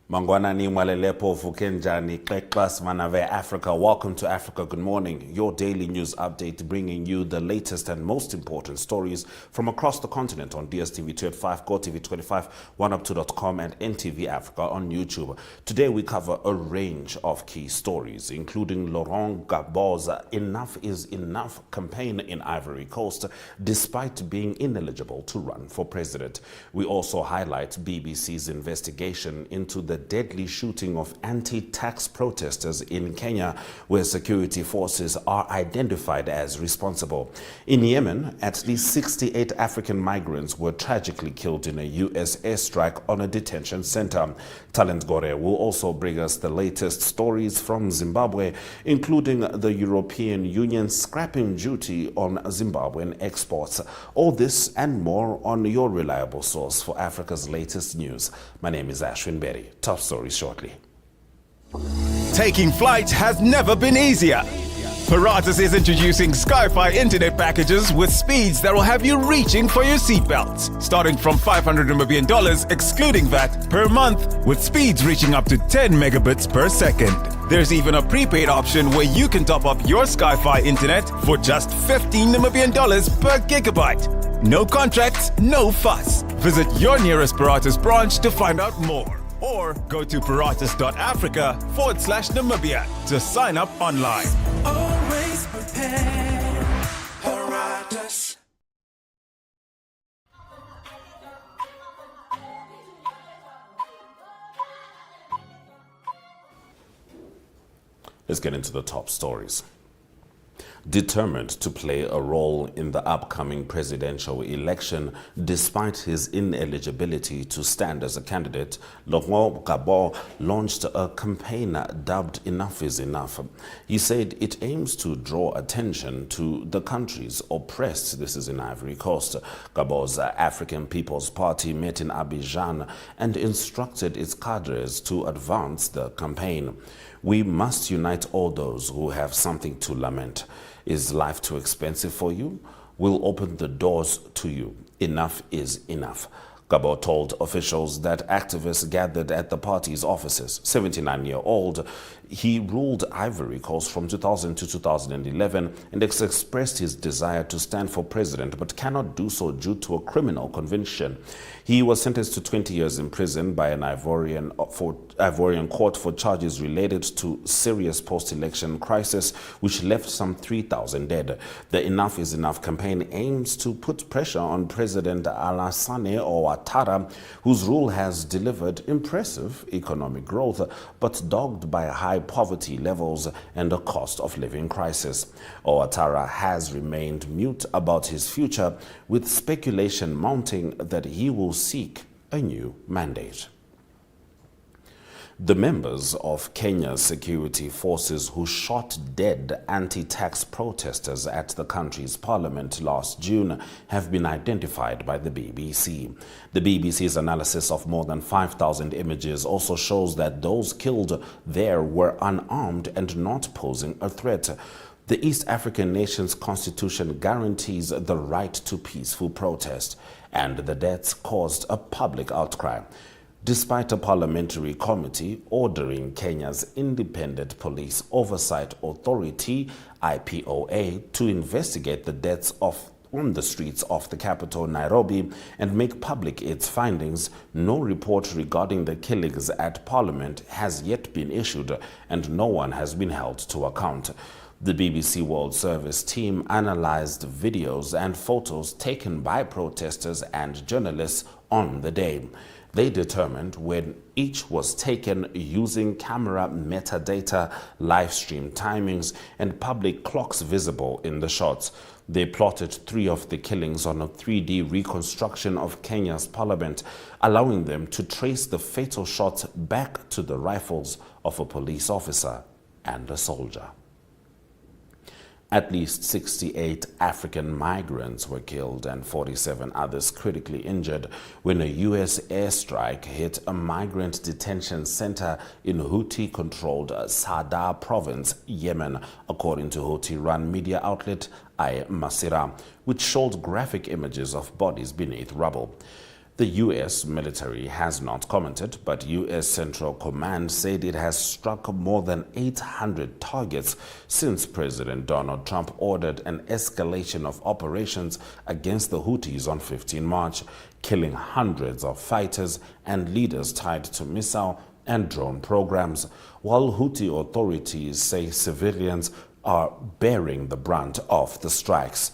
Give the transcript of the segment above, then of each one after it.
Mangwanani Mwalelepo Fukenjani Kleklas Manave Africa. Welcome to Africa Good Morning, your daily news update bringing you the latest and most important stories from across the continent on DSTV 2 at 5, GOTV 25, 1up2.com and NTV Africa on YouTube. Today we cover a range of key stories, including Laurent Gbagbo's Enough is Enough campaign in Ivory Coast, despite being ineligible to run for president. We also highlight BBC's investigation into the deadly shooting of anti-tax protesters in Kenya, where security forces are identified as responsible. In Yemen, at least 68 African migrants were tragically killed in a U.S. airstrike on a detention center. Talent Gore will also bring us the latest stories from Zimbabwe, including the European Union scrapping duty on Zimbabwean exports. All this and more on your reliable source for Africa's latest news. My name is Ashwin Berry. Top stories shortly. Taking flight has never been easier. Paratus is introducing Sky-Fi internet packages with speeds that will have you reaching for your seatbelts, starting from $500 million excluding VAT per month, with speeds reaching up to 10 megabits per second. There's even a prepaid option where you can top up your Sky-Fi internet for just $15 million per gigabyte. No contracts, no fuss. Visit your nearest Paratus branch to find out more. Or go to paratus.africa/Namibia to sign up online. Always prepared, Paratus. Let's get into the top stories. Determined to play a role in the upcoming presidential election, despite his ineligibility to stand as a candidate, Laurent Gbagbo launched a campaign dubbed Enough is Enough. He said it aims to draw attention to the country's oppressed. This is in Ivory Coast. Gbagbo's African People's Party met in Abidjan and instructed its cadres to advance the campaign. We must unite all those who have something to lament. Is life too expensive for you? We'll open the doors to you. Enough is enough. Gbagbo told officials that activists gathered at the party's offices. 79-year-old, he ruled Ivory Coast from 2000 to 2011 and expressed his desire to stand for president, but cannot do so due to a criminal conviction. He was sentenced to 20 years in prison by an Ivorian court for charges related to serious post-election crisis, which left some 3,000 dead. The Enough is Enough campaign aims to put pressure on President Alassane Ouattara, whose rule has delivered impressive economic growth, but dogged by high poverty levels and a cost of living crisis. Ouattara has remained mute about his future, with speculation mounting that he will seek a new mandate. The members of Kenya's security forces who shot dead anti-tax protesters at the country's parliament last June have been identified by the BBC. The BBC's analysis of more than 5,000 images also shows that those killed there were unarmed and not posing a threat. The East African nation's constitution guarantees the right to peaceful protest, and the deaths caused a public outcry. Despite a parliamentary committee ordering Kenya's Independent Police Oversight Authority, IPOA, to investigate the deaths on the streets of the capital, Nairobi, and make public its findings, no report regarding the killings at Parliament has yet been issued, and no one has been held to account. The BBC World Service team analyzed videos and photos taken by protesters and journalists on the day. They determined when each was taken using camera metadata, live stream timings, and public clocks visible in the shots. They plotted 3 of the killings on a 3D reconstruction of Kenya's parliament, allowing them to trace the fatal shots back to the rifles of a police officer and a soldier. At least 68 African migrants were killed and 47 others critically injured when a U.S. airstrike hit a migrant detention center in Houthi-controlled Sada province, Yemen, according to Houthi-run media outlet Al Masirah, which showed graphic images of bodies beneath rubble. The U.S. military has not commented, but U.S. Central Command said it has struck more than 800 targets since President Donald Trump ordered an escalation of operations against the Houthis on 15 March, killing hundreds of fighters and leaders tied to missile and drone programs, while Houthi authorities say civilians are bearing the brunt of the strikes.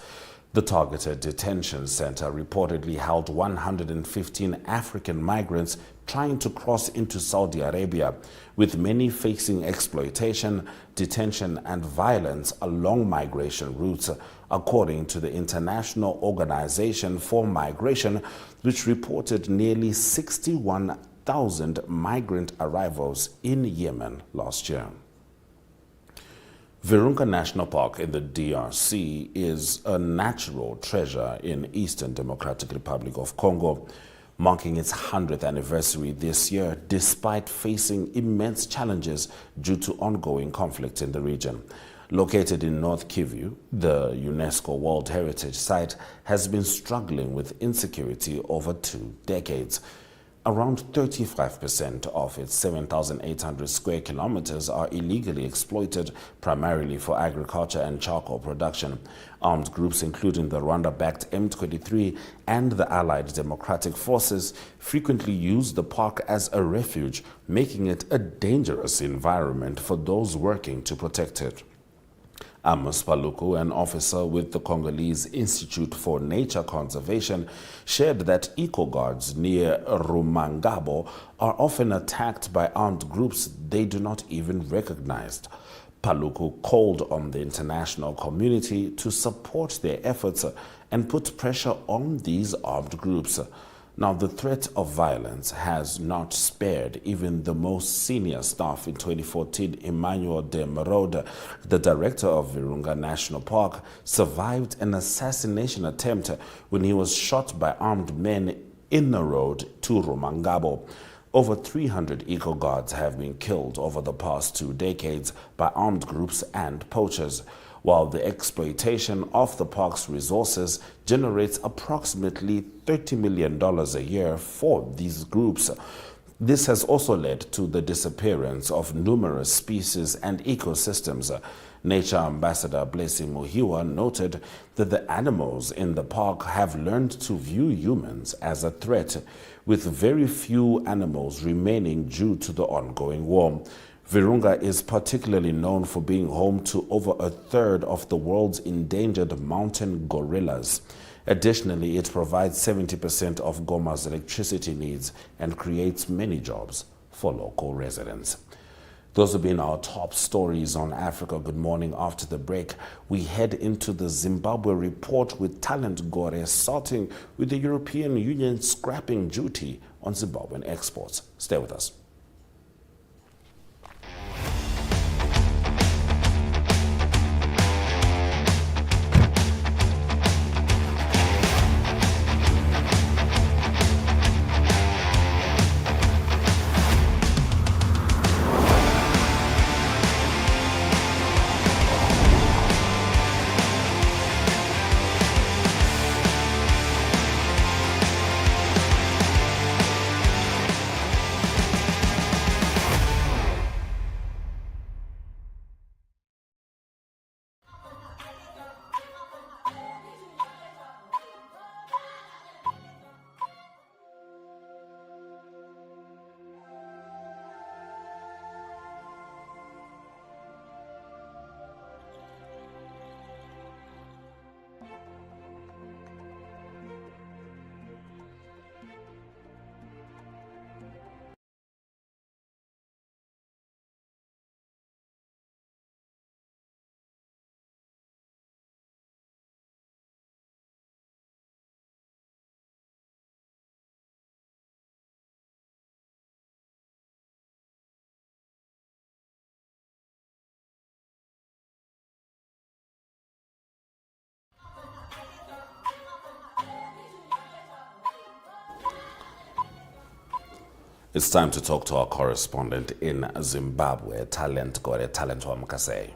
The targeted detention center reportedly held 115 African migrants trying to cross into Saudi Arabia, with many facing exploitation, detention, and violence along migration routes, according to the International Organization for Migration, which reported nearly 61,000 migrant arrivals in Yemen last year. Virunga National Park in the DRC is a natural treasure in Eastern Democratic Republic of Congo, marking its 100th anniversary this year despite facing immense challenges due to ongoing conflict in the region. Located in North Kivu, the UNESCO World Heritage Site has been struggling with insecurity over 2 decades. Around 35% of its 7,800 square kilometers are illegally exploited, primarily for agriculture and charcoal production. Armed groups, including the Rwanda-backed M23 and the Allied Democratic Forces, frequently use the park as a refuge, making it a dangerous environment for those working to protect it. Amos Paluku, an officer with the Congolese Institute for Nature Conservation, shared that eco-guards near Rumangabo are often attacked by armed groups they do not even recognize. Paluku called on the international community to support their efforts and put pressure on these armed groups. Now, the threat of violence has not spared even the most senior staff. In 2014, Emmanuel de Merode, the director of Virunga National Park, survived an assassination attempt when he was shot by armed men in the road to Rumangabo. Over 300 eco-guards have been killed over the past 2 decades by armed groups and poachers, while the exploitation of the park's resources generates approximately $30 million a year for these groups. This has also led to the disappearance of numerous species and ecosystems. Nature Ambassador Blessing Muhiwa noted that the animals in the park have learned to view humans as a threat, with very few animals remaining due to the ongoing war. Virunga is particularly known for being home to over a third of the world's endangered mountain gorillas. Additionally, it provides 70% of Goma's electricity needs and creates many jobs for local residents. Those have been our top stories on Africa Good Morning. After the break, we head into the Zimbabwe report with talent Gore, starting with the European Union scrapping duty on Zimbabwean exports. Stay with us. It's time to talk to our correspondent in Zimbabwe, Talent Gore. Talent Wamkase.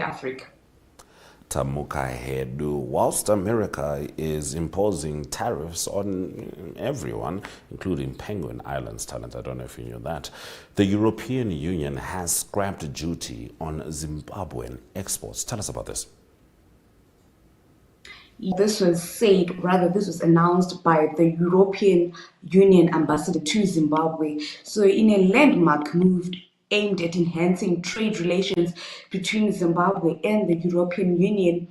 Africa. Tamuka Hedu. Whilst America is imposing tariffs on everyone, including Penguin Islands talent, I don't know if you knew that, the European Union has scrapped duty on Zimbabwean exports. Tell us about this. This was announced by the European Union ambassador to Zimbabwe. So in a landmark move aimed at enhancing trade relations between Zimbabwe and the European Union,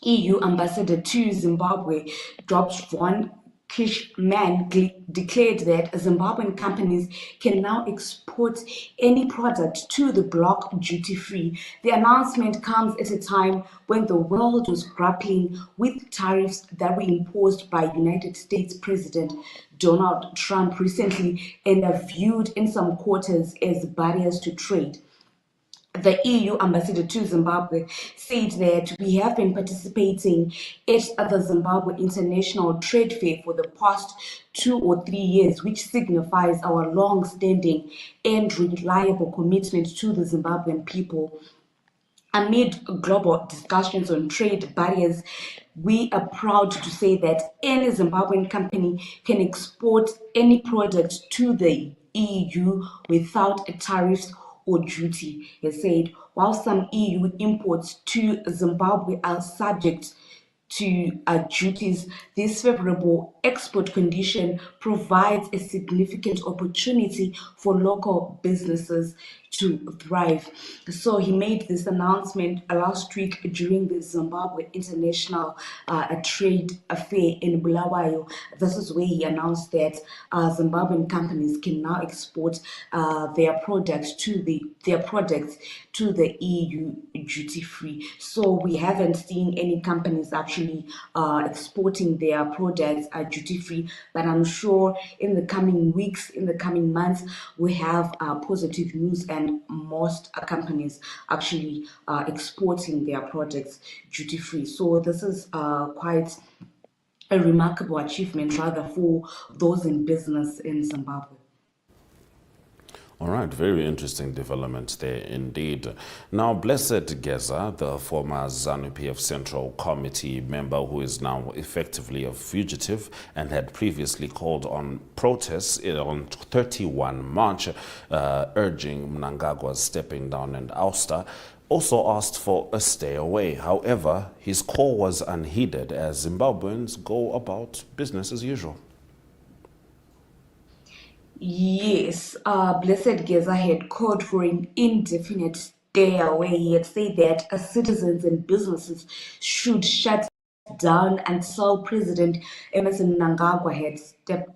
EU ambassador to Zimbabwe, Dr. Von Kishman, declared that Zimbabwean companies can now export any product to the bloc duty-free. The announcement comes at a time when the world was grappling with tariffs that were imposed by United States President Donald Trump recently and are viewed in some quarters as barriers to trade. The EU ambassador to Zimbabwe said that we have been participating at the Zimbabwe International Trade Fair for the past 2 or 3 years, which signifies our long-standing and reliable commitment to the Zimbabwean people. Amid global discussions on trade barriers, we are proud to say that any Zimbabwean company can export any product to the EU without tariffs or duty, he said. While some EU imports to Zimbabwe are subject to duties, this favorable export condition provides a significant opportunity for local businesses to thrive. So he made this announcement last week during the Zimbabwe International Trade Fair in Bulawayo. This is where he announced that Zimbabwean companies can now export their products to the EU duty free. So we haven't seen any companies actually exporting their products duty free, but I'm sure in the coming weeks, in the coming months, we have positive news, and most companies actually exporting their products duty free. So this is quite a remarkable achievement rather for those in business in Zimbabwe. All right, very interesting development there indeed. Now, Blessed Geza, the former ZANU-PF Central Committee member who is now effectively a fugitive and had previously called on protests on 31 March, urging Mnangagwa's stepping down and ouster, also asked for a stay away. However, his call was unheeded as Zimbabweans go about business as usual. Yes, Blessed Geza had called for an indefinite stay away. He had said that citizens and businesses should shut down until President Emmerson Mnangagwa had stepped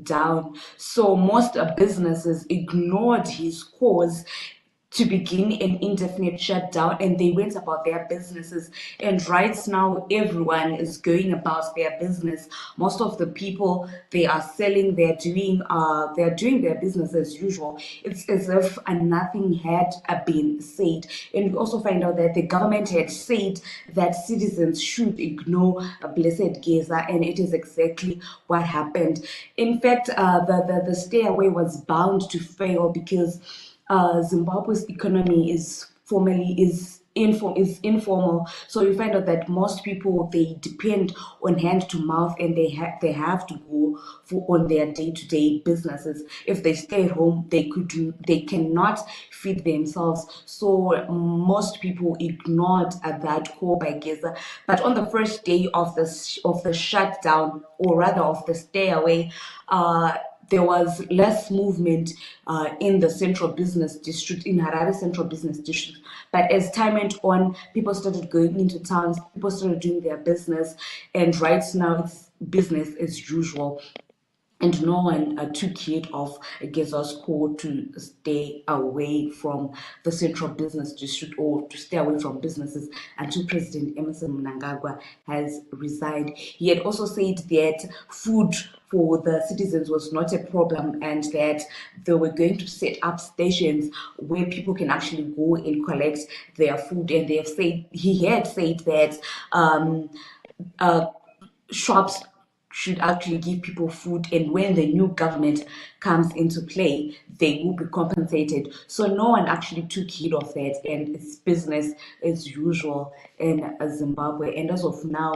down. So most businesses ignored his calls to begin an indefinite shutdown, and they went about their businesses. And right now, everyone is going about their business. Most of the people, they are selling, they're doing their business as usual. It's as if nothing had been said. And we also find out that the government had said that citizens should ignore Blessed Geza, and it is exactly what happened. In fact, the stay away was bound to fail because Zimbabwe's economy is informal. So you find out that most people, they depend on hand to mouth, and they have to go on their day-to-day businesses. If they stay at home, they cannot feed themselves. So most people ignored that call by Geza. But on the first day of the shutdown, or rather of the stay away, there was less movement in the central business district, in Harare Central Business District. But as time went on, people started going into towns, people started doing their business, and right now it's business as usual. And no one took heed of Geza's call to stay away from the central business district, or to stay away from businesses, until President Emmerson Mnangagwa has resigned. He had also said that food for the citizens was not a problem, and that they were going to set up stations where people can actually go and collect their food. And he had said that shops should actually give people food, and when the new government comes into play, they will be compensated. So no one actually took heed of that, and it's business as usual in Zimbabwe. And as of now,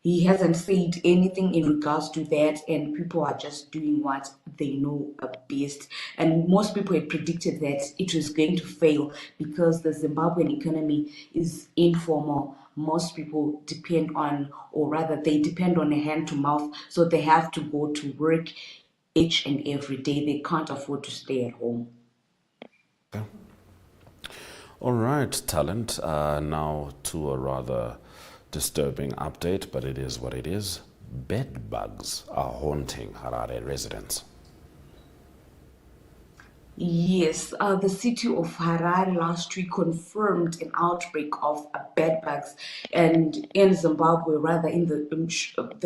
he hasn't said anything in regards to that, and people are just doing what they know best. And most people had predicted that it was going to fail because the Zimbabwean economy is informal. Most people depend on, or rather, they depend on a hand to mouth, so they have to go to work each and every day. They can't afford to stay at home. All right, talent. Now to a rather disturbing update, but it is what it is. Bed bugs are haunting Harare residents. Yes, the city of Harare last week confirmed an outbreak of bed bugs, and in Zimbabwe, rather, in the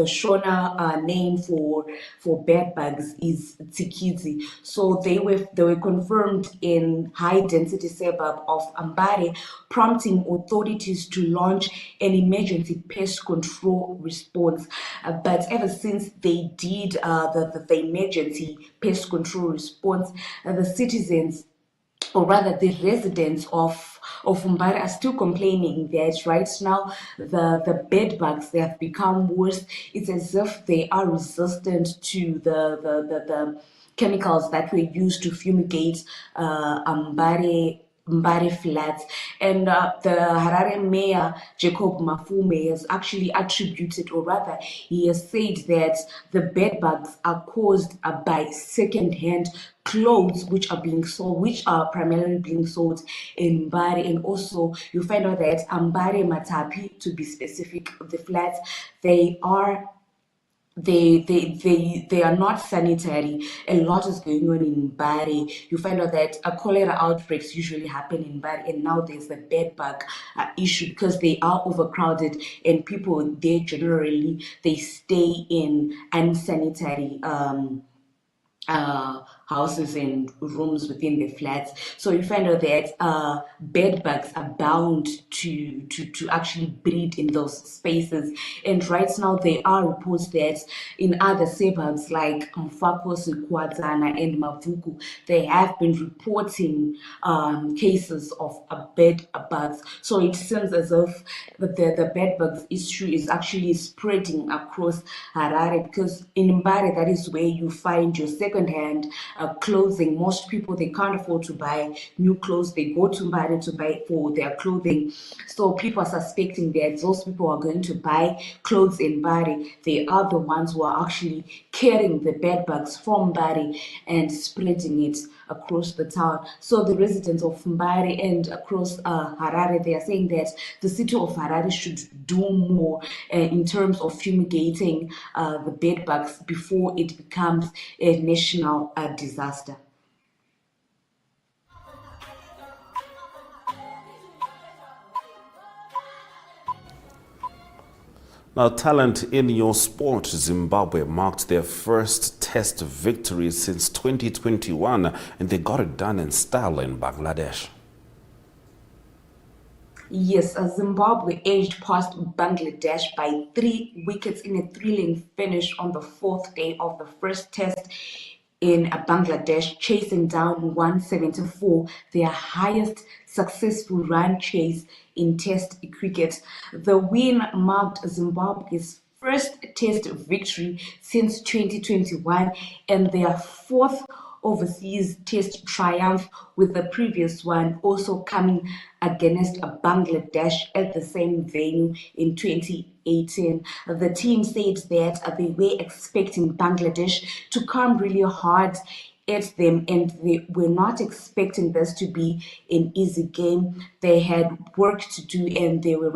Shona name for bed bugs is Tsikidzi. So they were confirmed in high density suburb of Ambare, prompting authorities to launch an emergency pest control response. But ever since they did the emergency pest control response, the citizens, or rather the residents of Mbari, are still complaining that right now the bed bugs, they have become worse. It's as if they are resistant to the chemicals that were used to fumigate Mbari flats. And the Harare mayor, Jacob Mafume, has actually attributed, or rather, he has said that the bed bugs are caused by second-hand clothes which are primarily being sold in Mbari. And also you find out that Mbari Matapi, to be specific, the flats, they are not sanitary. A lot is going on in Bari. You find out that cholera outbreaks usually happen in Bari, and now there's the bed bug issue because they are overcrowded, and people there generally they stay in unsanitary houses and rooms within the flats. So you find out that bed bugs are bound to actually breed in those spaces. And right now there are reports that in other suburbs like Mfako, Kwazana and Mavuku, they have been reporting cases of bed bugs. So it seems as if the bed bugs issue is actually spreading across Harare, because in Mbare, that is where you find your second-hand clothing. Most people, they can't afford to buy new clothes. They go to Mbare to buy for their clothing. So people are suspecting that those people are going to buy clothes in Mbare. They are the ones who are actually carrying the bed bugs from Mbare and spreading it across the town. So the residents of Mbare and across Harare, they are saying that the city of Harare should do more in terms of fumigating the bed bugs before it becomes a national disaster. Now, talent in your sport, Zimbabwe marked their first test victory since 2021, and they got it done in style in Bangladesh. Yes, Zimbabwe edged past Bangladesh by 3 wickets in a thrilling finish on the fourth day of the first test in Bangladesh, chasing down 174, their highest successful run chase in Test cricket. The win marked Zimbabwe's first Test victory since 2021 and their fourth overseas Test triumph, with the previous one also coming against Bangladesh at the same venue in 2018. The team said that they were expecting Bangladesh to come really hard at them, and they were not expecting this to be an easy game. They had work to do, and they were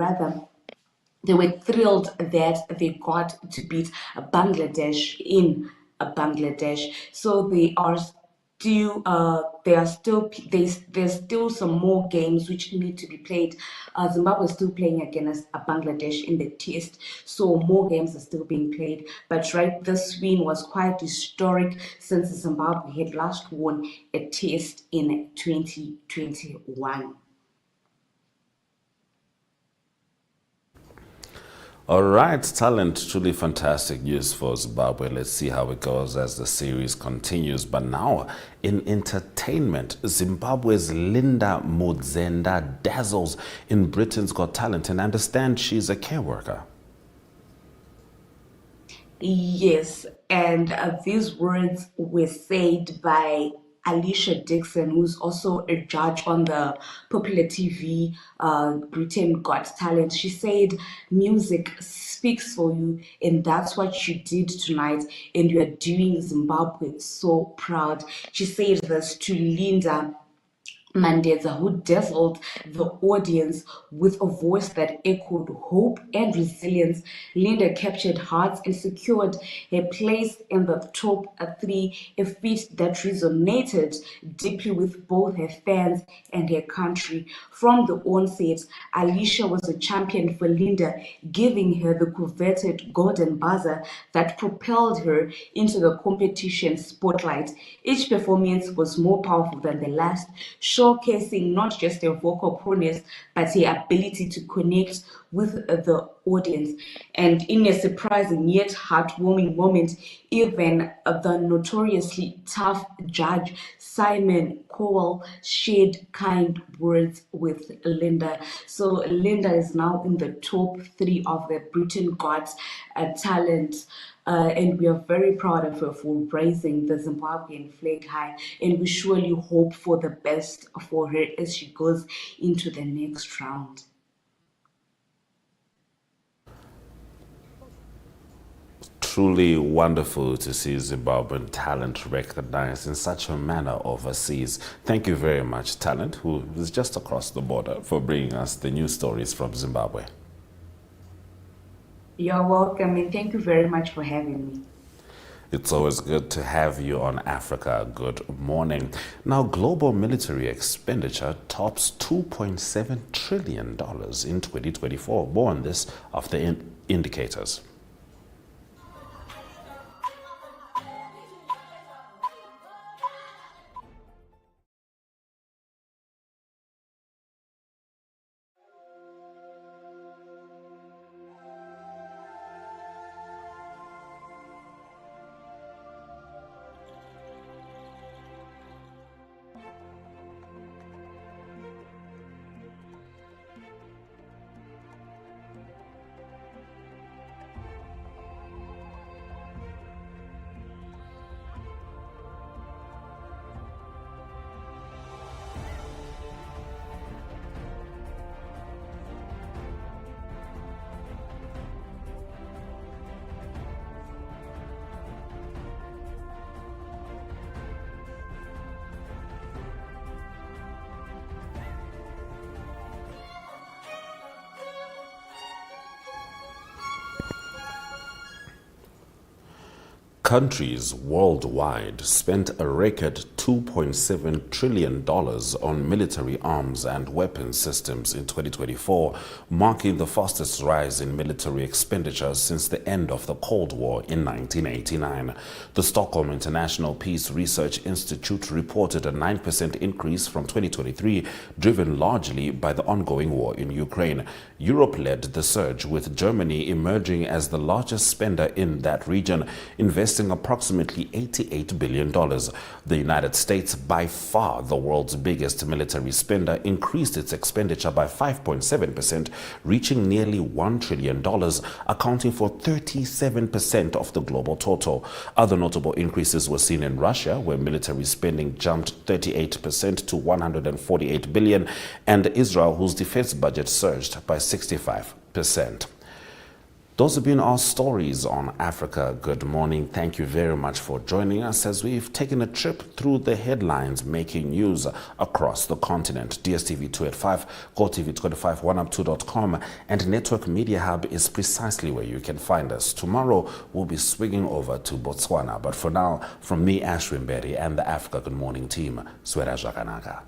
thrilled that they got to beat Bangladesh in Bangladesh. So they are still there's still some more games which need to be played. Zimbabwe is still playing against Bangladesh in the test, so more games are still being played. But this win was quite historic since Zimbabwe had last won a test in 2021. All right, talent, truly fantastic news for Zimbabwe. Let's see how it goes as the series continues. But now, in entertainment, Zimbabwe's Linda Mudzenda dazzles in Britain's Got Talent, and I understand she's a care worker. Yes, and these words were said by Alicia Dixon, who's also a judge on the popular TV Britain Got Talent. She said, "Music speaks for you, and that's what you did tonight, and you are doing Zimbabwe so proud." She said this to Linda Mandeza, who dazzled the audience with a voice that echoed hope and resilience. Linda captured hearts and secured her place in the top three, a feat that resonated deeply with both her fans and her country. From the onset, Alicia was a champion for Linda, giving her the coveted golden buzzer that propelled her into the competition spotlight. Each performance was more powerful than the last, showcasing not just her vocal prowess, but her ability to connect with the audience. And in a surprising yet heartwarming moment, even the notoriously tough judge Simon Cowell shared kind words with Linda. So Linda is now in the top three of the Britain Got Talent. And we are very proud of her for raising the Zimbabwean flag high, and we surely hope for the best for her as she goes into the next round. Truly wonderful to see Zimbabwean talent recognized in such a manner overseas. Thank you very much, talent, who is just across the border, for bringing us the news stories from Zimbabwe. You're welcome, and thank you very much for having me. It's always good to have you on Africa. Good morning. Now, global military expenditure tops $2.7 trillion in 2024. More on this after indicators. Countries worldwide spent a record $2.7 trillion on military arms and weapons systems in 2024, marking the fastest rise in military expenditure since the end of the Cold War in 1989. The Stockholm International Peace Research Institute reported a 9% increase from 2023, driven largely by the ongoing war in Ukraine. Europe led the surge, with Germany emerging as the largest spender in that region, investing approximately $88 billion. The United States, by far the world's biggest military spender, increased its expenditure by 5.7%, reaching nearly $1 trillion, accounting for 37% of the global total. Other notable increases were seen in Russia, where military spending jumped 38% to $148 billion, and Israel, whose defense budget surged by 65%. Those have been our stories on Africa. Good morning. Thank you very much for joining us as we've taken a trip through the headlines making news across the continent. DSTV 285, GOTV 25, 1up2.com, and Network Media Hub is precisely where you can find us. Tomorrow, we'll be swinging over to Botswana. But for now, from me, Ashwin Berry, and the Africa Good Morning team, Swera Jakanaka.